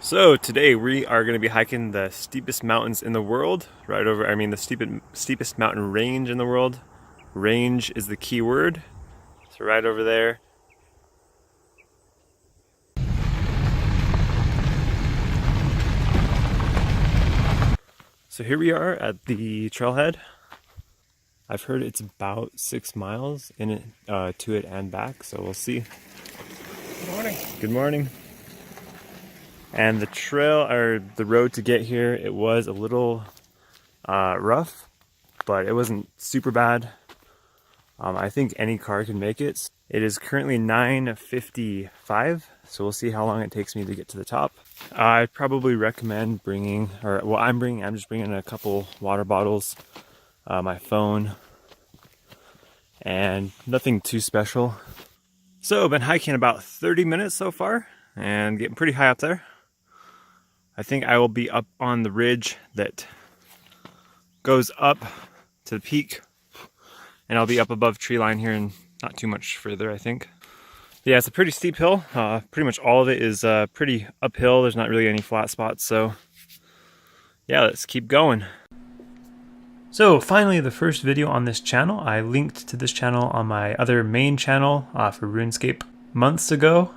So today we are going to be hiking the steepest mountains in the world, the steepest mountain range in the world. Range is the key word. So right over there. So here we are at the trailhead. I've heard it's about 6 miles in it, to it and back, so we'll see. Good morning. Good morning. And the trail, or the road to get here, it was a little rough, but it wasn't super bad. I think any car can make it. It is currently 9:55, so we'll see how long it takes me to get to the top. I'd probably recommend bringing, I'm just bringing a couple water bottles, my phone, and nothing too special. So I've been hiking about 30 minutes so far, and getting pretty high up there. I think I will be up on the ridge that goes up to the peak, and I'll be up above tree line here and not too much further, I think. Yeah, it's a pretty steep hill. Pretty much all of it is pretty uphill. There's not really any flat spots, so yeah, let's keep going. So finally, the first video on this channel. I linked to this channel on my other main channel for RuneScape months ago.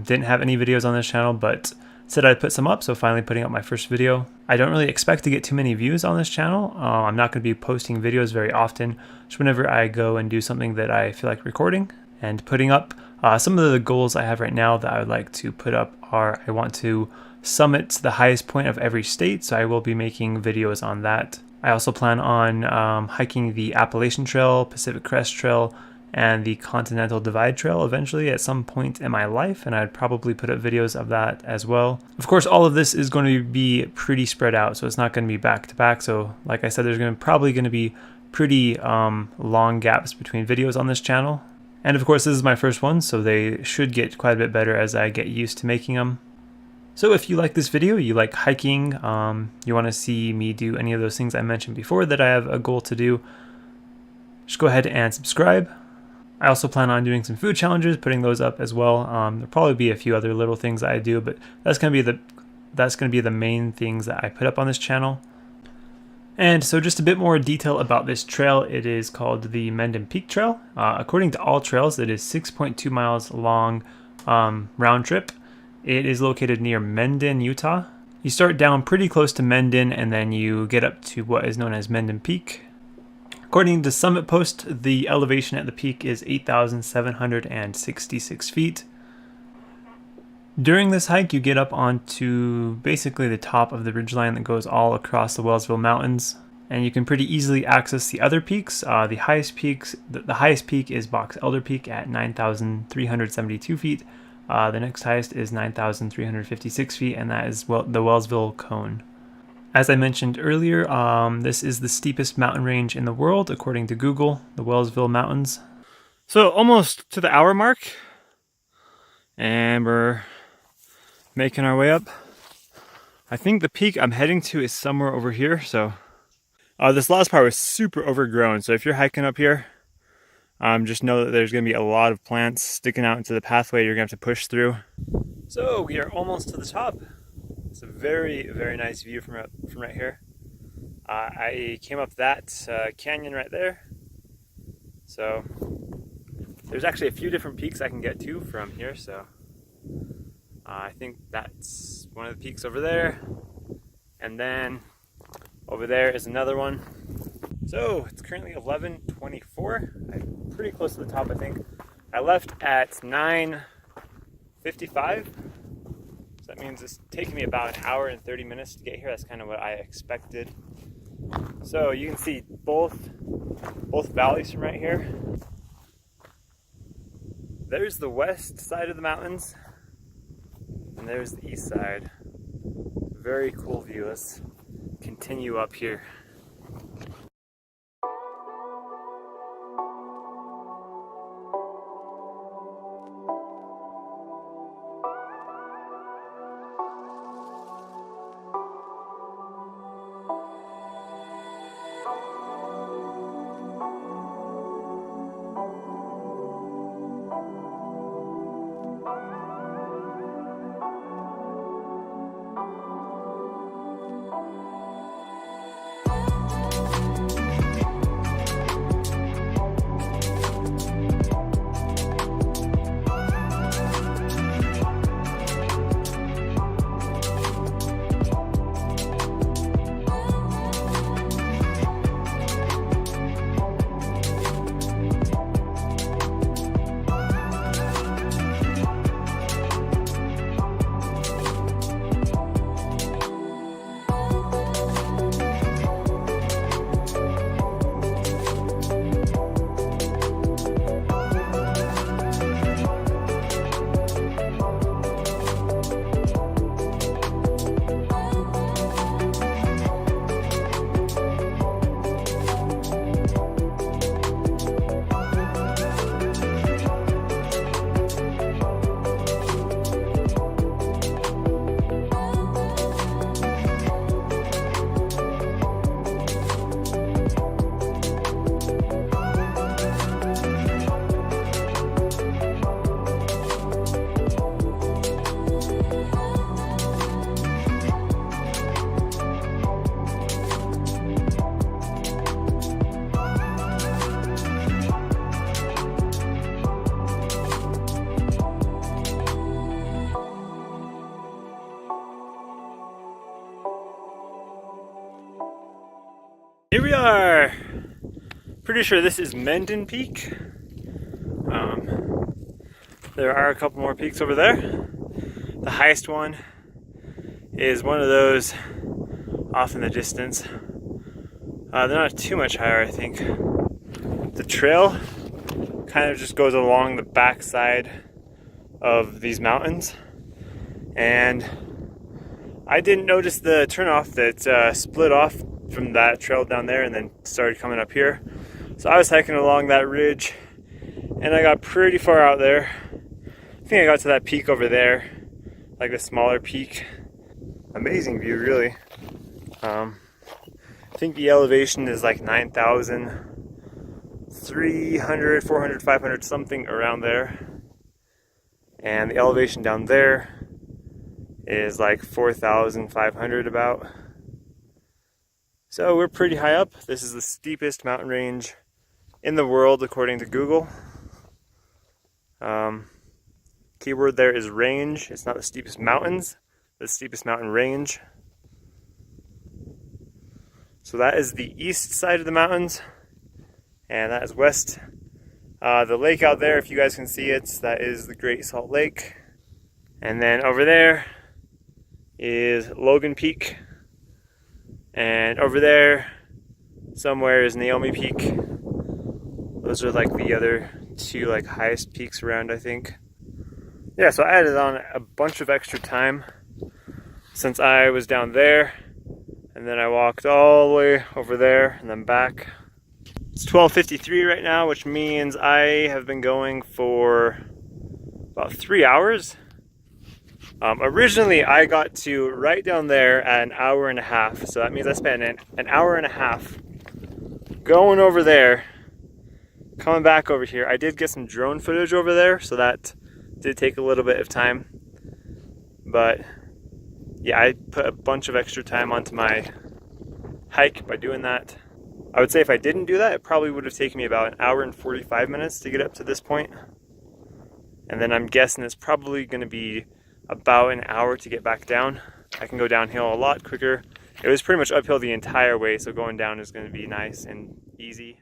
Didn't have any videos on this channel, but said I'd put some up, so finally putting up my first video. I don't really expect to get too many views on this channel. I'm not going to be posting videos very often, just whenever I go and do something that I feel like recording and putting up. Some of the goals I have right now that I would like to put up are I want to summit the highest point of every state, so I will be making videos on that. I also plan on hiking the Appalachian Trail, Pacific Crest Trail, and the Continental Divide Trail eventually at some point in my life, and I'd probably put up videos of that as well. Of course, all of this is going to be pretty spread out, so it's not going to be back to back. So like I said, there's probably going to be pretty long gaps between videos on this channel. And of course, this is my first one, so they should get quite a bit better as I get used to making them. So if you like this video, you like hiking, you want to see me do any of those things I mentioned before that I have a goal to do, just go ahead and subscribe. I also plan on doing some food challenges, putting those up as well. There'll probably be a few other little things that I do, but that's going to be the main things that I put up on this channel. And so just a bit more detail about this trail. It is called the Mendon Peak Trail. According to All Trails, it is 6.2 miles long round trip. It is located near Mendon, Utah. You start down pretty close to Mendon, and then you get up to what is known as Mendon Peak. According to Summit Post, the elevation at the peak is 8,766 feet. During this hike, you get up onto basically the top of the ridgeline that goes all across the Wellsville Mountains, and you can pretty easily access the other peaks. The highest peak is Box Elder Peak at 9,372 feet. The next highest is 9,356 feet, and that is the Wellsville Cone. As I mentioned earlier, this is the steepest mountain range in the world, according to Google, the Wellsville Mountains. So almost to the hour mark, and we're making our way up. I think the peak I'm heading to is somewhere over here, so this last part was super overgrown, so if you're hiking up here, just know that there's going to be a lot of plants sticking out into the pathway you're going to have to push through. So we are almost to the top. It's a very, very nice view from right here. I came up that canyon right there. So there's actually a few different peaks I can get to from here. So I think that's one of the peaks over there. And then over there is another one. So it's currently 11:24. I'm pretty close to the top, I think. I left at 9:55. That means it's taking me about an hour and 30 minutes to get here. That's kind of what I expected. So you can see both valleys from right here. There's the west side of the mountains, and there's the east side. Very cool view. Let's continue up here. Here we are. Pretty sure this is Mendon Peak. There are a couple more peaks over there. The highest one is one of those off in the distance. They're not too much higher, I think. The trail kind of just goes along the backside of these mountains, and I didn't notice the turnoff that split off from that trail down there and then started coming up here. So I was hiking along that ridge and I got pretty far out there. I think I got to that peak over there, like the smaller peak. Amazing view, really. I think the elevation is like 9,300, 400, 500, something around there. And the elevation down there is like 4,500 about. So we're pretty high up. This is the steepest mountain range in the world according to Google. Keyword there is range. It's not the steepest mountains, the steepest mountain range. So that is the east side of the mountains, and that is west. The lake out there, if you guys can see it, that is the Great Salt Lake. And then over there is Logan Peak. And over there somewhere is Naomi Peak. Those are like the other two like highest peaks around, I think. Yeah, so I added on a bunch of extra time since I was down there, and then I walked all the way over there and then back. It's 12:53 right now, which means I have been going for about 3 hours. Originally, I got to right down there at an hour and a half, so that means I spent an hour and a half going over there, coming back over here. I did get some drone footage over there, so that did take a little bit of time. But yeah, I put a bunch of extra time onto my hike by doing that. I would say if I didn't do that, it probably would have taken me about an hour and 45 minutes to get up to this point. And then I'm guessing it's probably going to be about an hour to get back down. I can go downhill a lot quicker. It was pretty much uphill the entire way, so going down is going to be nice and easy.